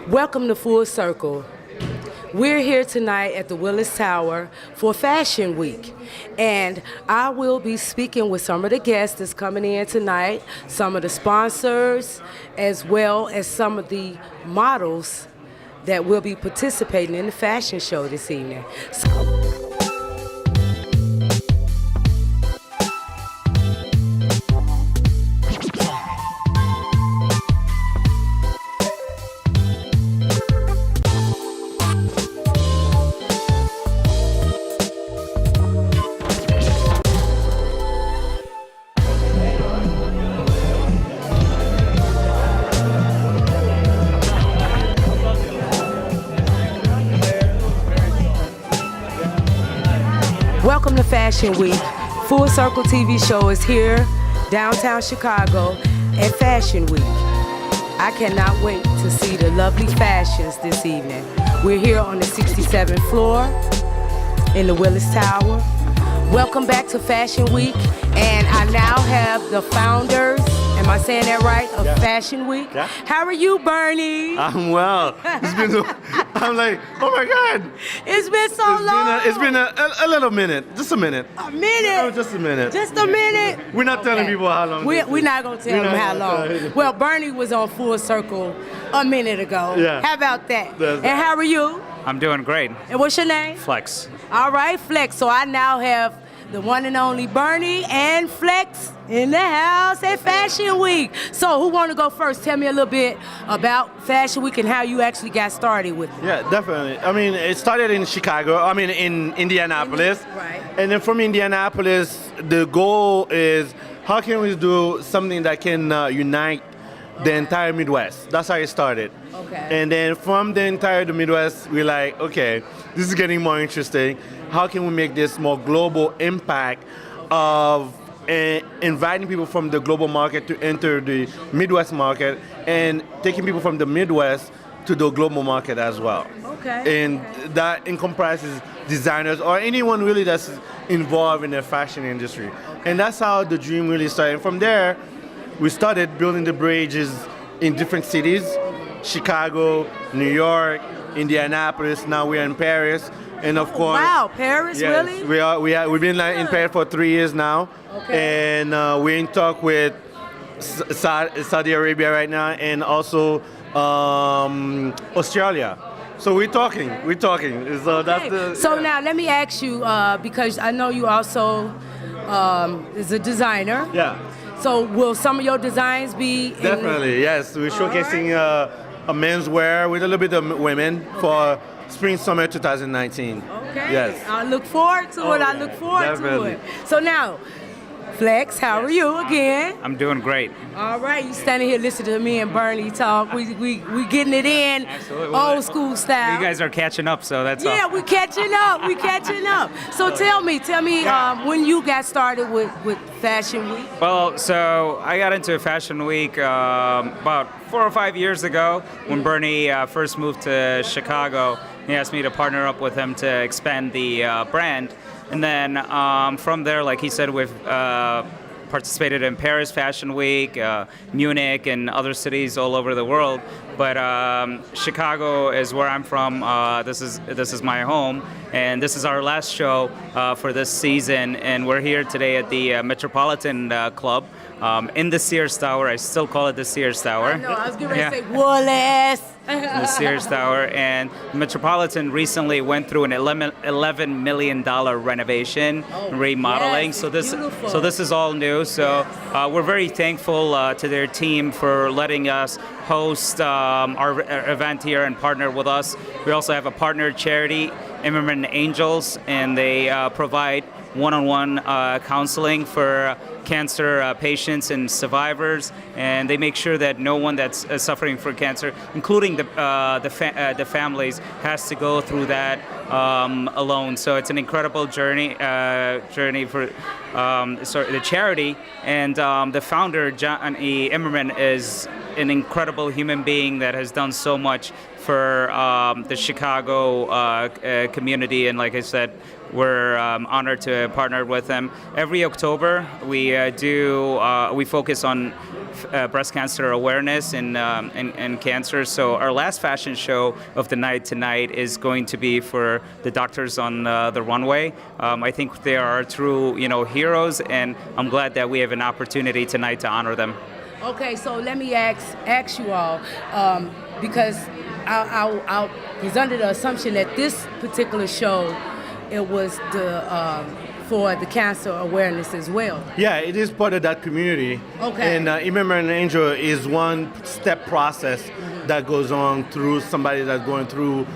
Welcome to Full Circle. We're here tonight at the Willis Tower for Fashion Week, and I will be speaking with some of the guests that's coming in tonight, some of the sponsors, as well as some of the models that will be participating in the fashion show this evening. Welcome to Fashion Week. Full Circle TV show is here, downtown Chicago, at Fashion Week. I cannot wait to see the lovely fashions this evening. We're here on the 67th floor in the Willis Tower. Welcome back to Fashion Week, and I now have the founders, am I saying that right, of Fashion Week? Yeah. How are you, Bernie? I'm well. I'm like, oh my God. It's been so long. It's been a little minute, just a minute. A minute? Oh, just a minute. Just a minute? We're not telling people how long. We're not going to tell them how long. Well, Bernie was on Full Circle a minute ago. Yeah. How about that? That's and how are you? I'm doing great. And what's your name? Flex. All right, Flex. So I now have the one and only Bernie and Flex in the house at Fashion Week. So who want to go first? Tell me a little bit about Fashion Week and how you actually got started with it. Yeah, definitely. I mean, it started in Chicago, in Indianapolis. Right. And then from Indianapolis, the goal is how can we do something that can unite the entire Midwest. That's how it started. Okay. And then from the entire Midwest, we're like, okay, this is getting more interesting. How can we make this more global impact of inviting people from the global market to enter the Midwest market and taking people from the Midwest to the global market as well. Okay. And that encompasses designers or anyone really that's involved in the fashion industry. And that's how the dream really started. And from there, we started building the bridges in different cities, Chicago, New York, Indianapolis, now we're in Paris. And of course, wow, Paris, yes, really? We've been in Paris for 3 years now. Okay. And we're in talk with Saudi Arabia right now and also Australia. So we're talking. So that's the. So now let me ask you, because I know you also is a designer. Yeah. So will some of your designs be Definitely, yes. We're showcasing a menswear with a little bit of women for Spring Summer 2019. Okay. Yes. I look forward to it. yeah, I look forward definitely. to it. So now, Flex, how are you again? I'm doing great. All right, you standing here listening to me and Bernie talk. We getting it in, Absolutely. old school style. You guys are catching up, so that's Yeah, all. we catching up. We catching up. So tell me, when you got started with Fashion Week. Well, so I got into Fashion Week about 4 or 5 years ago when Bernie first moved to Chicago. He asked me to partner up with him to expand the brand. And then from there, like he said, we've participated in Paris Fashion Week, Munich, and other cities all over the world. But Chicago is where I'm from. This is my home, and this is our last show for this season. And we're here today at the Metropolitan Club in the Sears Tower. I still call it the Sears Tower. No, I was getting ready to say Wallace. The Sears Tower, and Metropolitan recently went through an $11 million renovation, remodeling. Yes, so beautiful. this is all new. So we're very thankful to their team for letting us host our event here and partner with us. We also have a partner charity, Immerman Angels, and they provide one-on-one counseling for cancer patients and survivors, and they make sure that no one that's suffering from cancer, including the families, has to go through that alone. So it's an incredible journey for the charity, and the founder, John E. Immerman, is an incredible human being that has done so much for the Chicago community, and like I said, we're honored to partner with them. Every October, we focus on breast cancer awareness and cancer. So our last fashion show of the night tonight is going to be for the doctors on the runway. I think they are true, heroes, and I'm glad that we have an opportunity tonight to honor them. Okay, so let me ask you all, because I was under the assumption that this particular show, it was for the cancer awareness as well. Yeah, it is part of that community. Okay. And Remember an Angel is one step process that goes on through somebody that's going through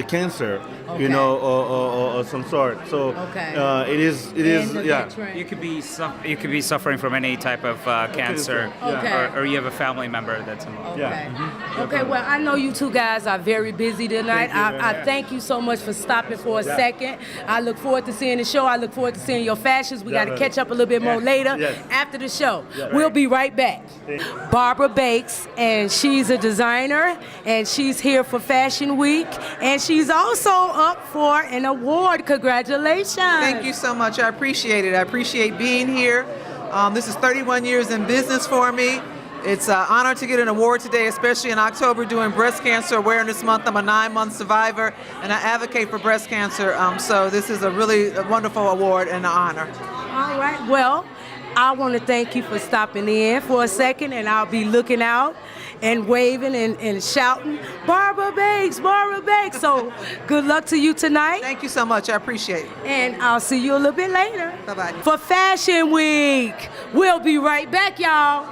cancer, Okay. or some sort. So Okay. it is, yeah. You could be suffering from any type of cancer, Okay. or you have a family member that's involved. Okay. Yeah. Okay, well, I know you two guys are very busy tonight. Thank you very I much. thank you so much for stopping for a second. I look forward to seeing the show. I look forward to seeing your fashions. We got to Definitely. catch up a little bit more later Yes. after the show. Yeah. We'll be right back. Barbara Bakes, and she's a designer, and she's here for Fashion Week, and she's also up for an award. Congratulations. Thank you so much. I appreciate it. I appreciate being here. This is 31 years in business for me. It's an honor to get an award today, especially in October doing Breast Cancer Awareness Month. I'm a 9-month survivor, and I advocate for breast cancer. So this is a really wonderful award and an honor. All right, well, I want to thank you for stopping in for a second, and I'll be looking out and waving and shouting, Barbara Bakes, Barbara Bakes. So good luck to you tonight, Thank you so much. I appreciate it. and I'll see you a little bit later. Bye-bye. For Fashion Week. We'll be right back, y'all.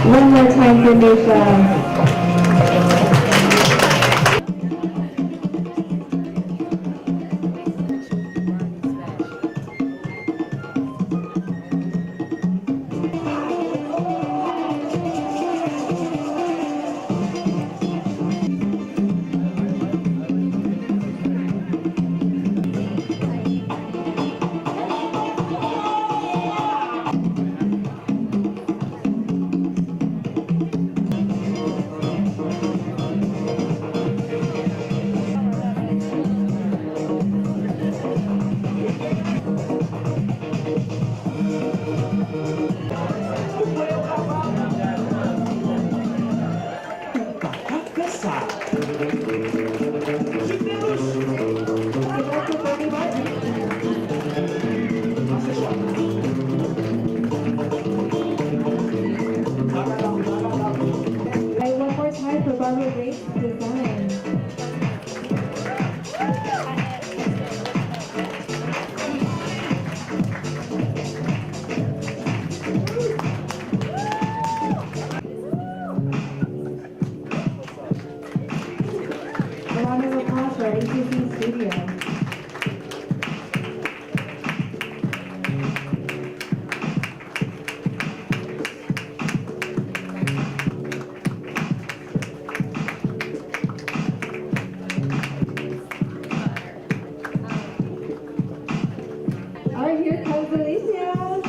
One more time for Nisha. One more time for Barbara Bakes Design. A round of applause for ATC Studio. All right, here comes Alicia.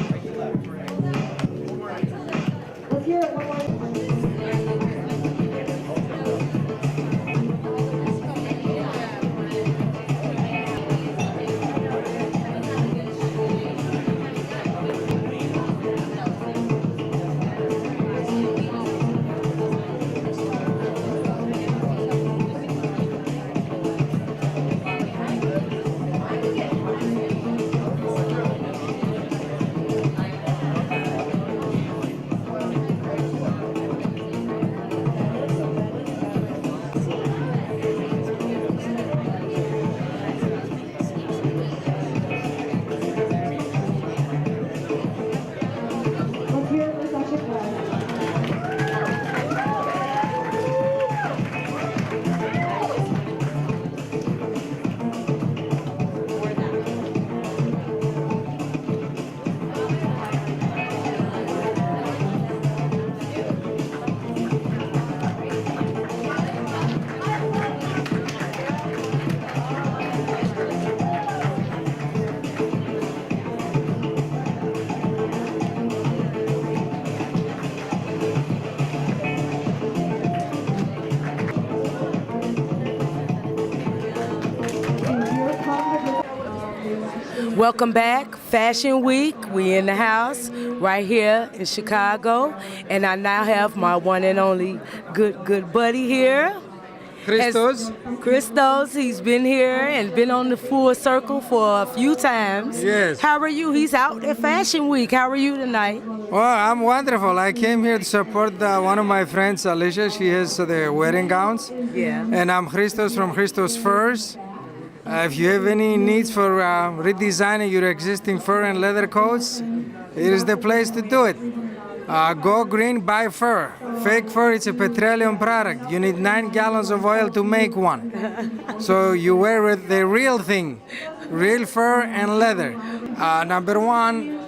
Let's hear it one more time. Welcome back, Fashion Week. We in the house right here in Chicago, and I now have my one and only good buddy here. Christos, he's been here and been on the Full Circle for a few times. Yes. How are you? He's out at Fashion Week. How are you tonight? Well, I'm wonderful. I came here to support one of my friends, Alicia. She has the wedding gowns. Yeah. And I'm Christos from Christos Furs. If you have any needs for redesigning your existing fur and leather coats, it is the place to do it. Go green, buy fur. Fake fur, it's a petroleum product. You need 9 gallons of oil to make one. So you wear the real thing, real fur and leather. Number one,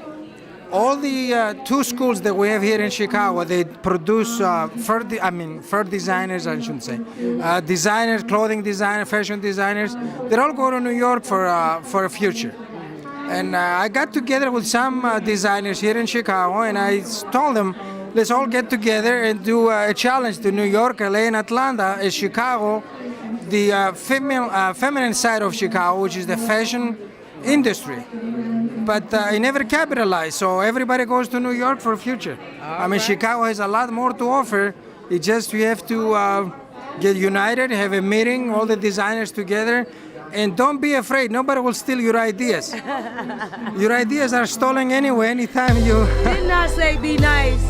all the 2 schools that we have here in Chicago, they produce fur designers, I shouldn't say. Designers, clothing designers, fashion designers. They all go to New York for a future. And I got together with some designers here in Chicago, and I told them, let's all get together and do a challenge to New York, LA, and Atlanta, as Chicago, the feminine side of Chicago, which is the fashion industry. But it never capitalized, so everybody goes to New York for a future. Chicago has a lot more to offer. It's just we have to get united, have a meeting, all the designers together. And don't be afraid, nobody will steal your ideas. Your ideas are stolen anyway, anytime you... Didn't I say be nice?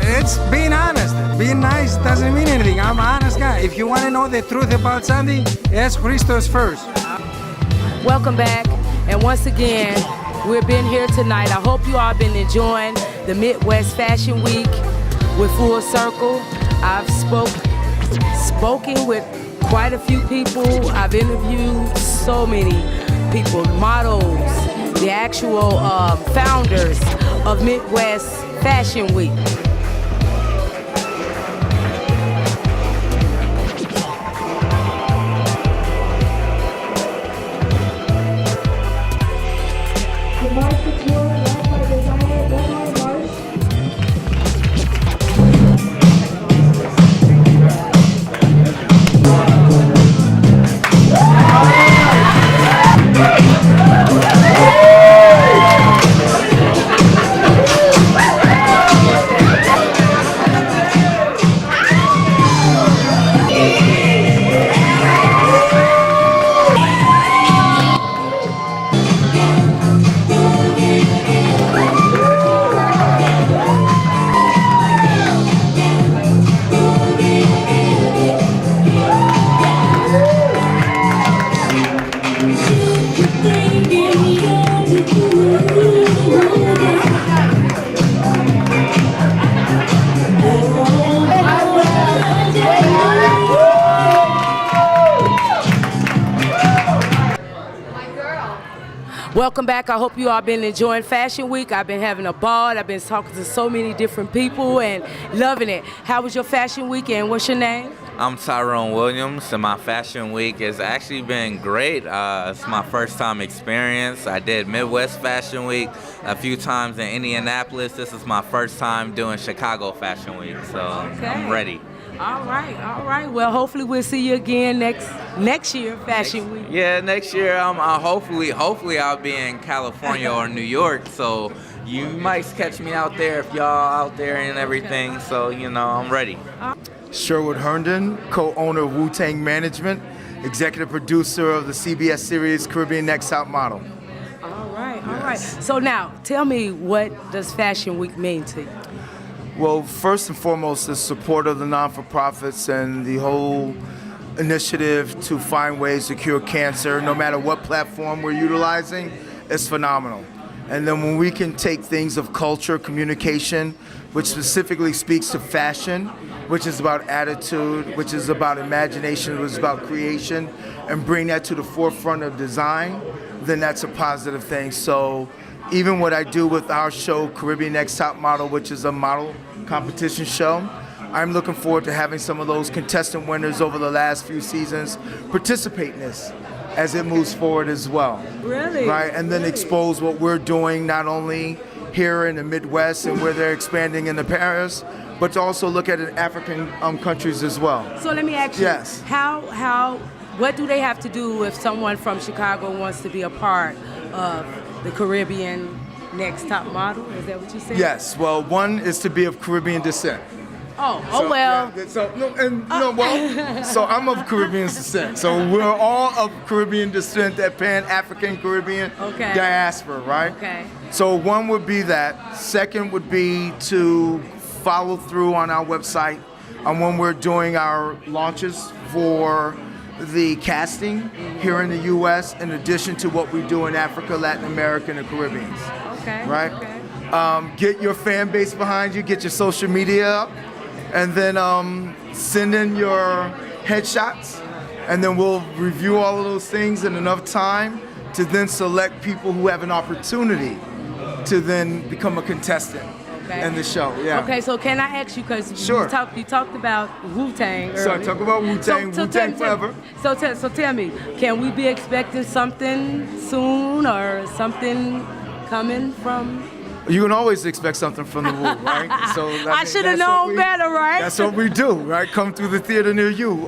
It's being honest. Being nice doesn't mean anything. I'm an honest guy. If you want to know the truth about something, ask Christos first. Welcome back, and once again, we've been here tonight. I hope you all been enjoying the Midwest Fashion Week with Full Circle. I've spoken with quite a few people. I've interviewed so many people, models, the actual founders of Midwest Fashion Week. The March Couture, led by designer Bernard Marsh. Welcome back. I hope you all been enjoying Fashion Week. I've been having a ball. I've been talking to so many different people and loving it. How was your Fashion Week and what's your name? I'm Tyrone Williams, and my Fashion Week has actually been great. It's my first time experience. I did Midwest Fashion Week a few times in Indianapolis. This is my first time doing Chicago Fashion Week, so I'm ready. All right. Well, hopefully we'll see you again next year, Fashion Week. Yeah, next year hopefully I'll be in California or New York, so you might catch me out there if y'all out there and everything. So I'm ready. Sherwood Herndon, co-owner of Wu-Tang Management, executive producer of the CBS series Caribbean Next Top Model. All right. So now, tell me, what does Fashion Week mean to you? Well, first and foremost, the support of the non-for-profits and the whole initiative to find ways to cure cancer, no matter what platform we're utilizing, is phenomenal. And then when we can take things of culture, communication, which specifically speaks to fashion, which is about attitude, which is about imagination, which is about creation, and bring that to the forefront of design, then that's a positive thing. So even what I do with our show, Caribbean Next Top Model, which is a model competition show, I'm looking forward to having some of those contestant winners over the last few seasons participate in this as it moves forward as well. Really? Right, and then expose what we're doing not only here in the Midwest and where they're expanding into Paris, but to also look at African countries as well. So let me ask you, Yes. what do they have to do if someone from Chicago wants to be a part of the Caribbean next top model? Is that what you said? Yes. Well, one is to be of Caribbean descent. Well. Yeah, so I'm of Caribbean descent. So we're all of Caribbean descent, that Pan-African Caribbean diaspora, right? Okay. So one would be that. Second would be to follow through on our website on when we're doing our launches for the casting here in the U.S. in addition to what we do in Africa, Latin America, and the Caribbean. Okay. Right? Okay. Get your fan base behind you, get your social media up, and then send in your headshots, and then we'll review all of those things in enough time to then select people who have an opportunity to then become a contestant in the show. Yeah. Okay, so can I ask you, because Sure. you talked about Wu-Tang earlier. So I talk about Wu-Tang, Wu-Tang forever. So tell me, can we be expecting something soon or something coming from? You can always expect something from the Wu, right? So I should have known better, right? That's what we do, right? Come through the theater near you.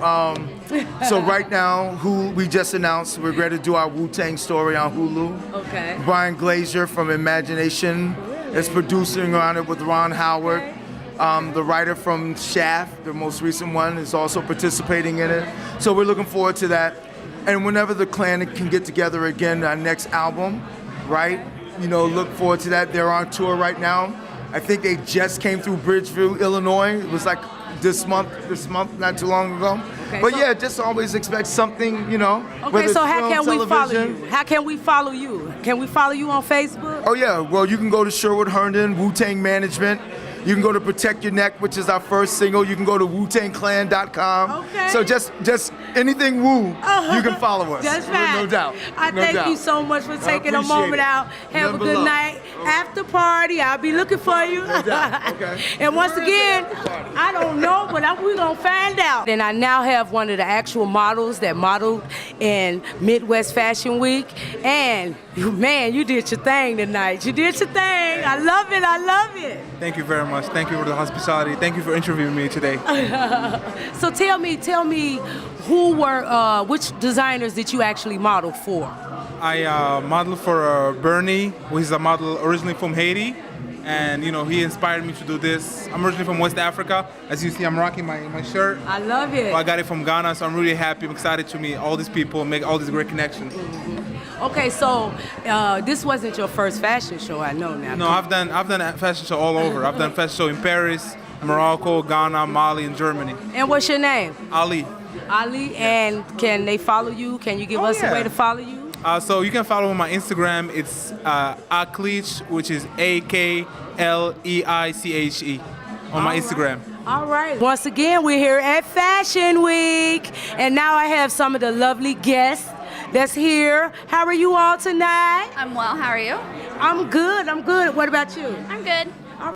So right now, we just announced we're going to do our Wu-Tang story on Hulu. Okay. Brian Glazier from Imagination is producing on it with Ron Howard. The writer from Shaft, the most recent one, is also participating in it. So we're looking forward to that. And whenever the clan can get together again, our next album, right? Look forward to that. They're on tour right now. I think they just came through Bridgeville, Illinois. It was like this month, not too long ago. Okay, But so- yeah, just always expect something, Okay, whether so it's how film, can we follow television. you? How can we follow you? Can we follow you on Facebook? Oh yeah, well you can go to Sherwood Herndon, Wu-Tang Management. You can go to Protect Your Neck, which is our first single. You can go to WuTangClan.com. Okay. So just anything Wu, you can follow us. That's right. No doubt. I No thank doubt. you so much for taking a appreciate moment it. out. Have Number a good love. night. After party, I'll be looking for you. No doubt. Okay. And once again, I don't know, but we're going to find out. And I now have one of the actual models that modeled in Midwest Fashion Week. And, man, you did your thing tonight. You did your thing. I love it. I love it. Thank you very much. Thank you for the hospitality. Thank you for interviewing me today. So tell me, which designers did you actually model for? I modeled for Bernie, who is a model originally from Haiti. And, he inspired me to do this. I'm originally from West Africa. As you see, I'm rocking my shirt. I love it. Well, I got it from Ghana, so I'm really happy. I'm excited to meet all these people and make all these great connections. Okay, so this wasn't your first fashion show, I know now. No, I've done a fashion show all over. I've done fashion show in Paris, Morocco, Ghana, Mali, and Germany. And what's your name? Ali. Ali, and can they follow you? Can you give us a way to follow you? So you can follow me on my Instagram. It's Akleich, which is AKLEICHE on my Instagram. All right. Once again, we're here at Fashion Week, and now I have some of the lovely guests that's here. How are you all tonight? I'm well. How are you? I'm good. What about you? I'm good.